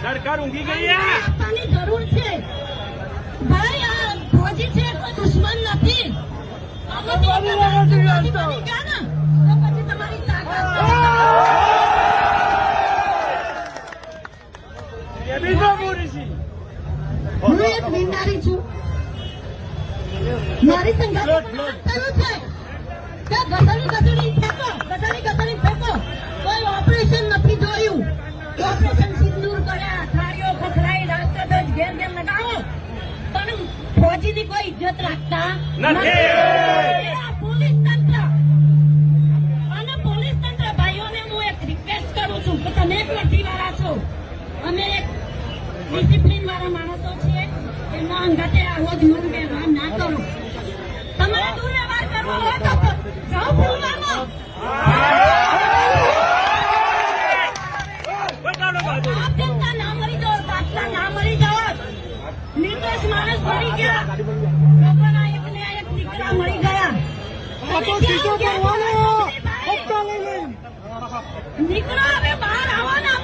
સરકાર ઊંઘી ગઈ આપવાની જરૂર છે ભાઈ. આ ફોજી છે કોઈ દુશ્મન નથી. તમારી તાકાત હું એક વિનારી છું. મારી સંગાત થયું છે કે ગધડી ફેંકો. કોઈ ઓપરેશન નથી જોયું. ઓપરેશન સિંદૂર કર્યા, થાળીઓ ખખડાઈ, રાષ્ટ્રધ્વજ ઘેર ઘેર લગાવો, પણ ફોજીની કોઈ ઇજ્જત રાખતા નથી. પોલીસ તંત્ર અને પોલીસ તંત્ર ભાઈઓને હું એક રિક્વેસ્ટ કરું છું કે તમે એક વર્દીવાળા છો, અમે એક ડિસિપ્લિન વાળા માણસો છીએ. એમના અંગતે આવો જ મન વ્યવહાર ના કરો. તમારે દુર્વ્યવહાર કરવો હોય તો જાઓ પુલવામા. આપ જનતા ના મરી જાઓ, દાખલા ના મરી જાઓ. નિર્દોષ માણસ મરી ગયા, લોકોના એકને એક દીકરા મરી ગયા. નીકળો હવે બહાર આવવાના.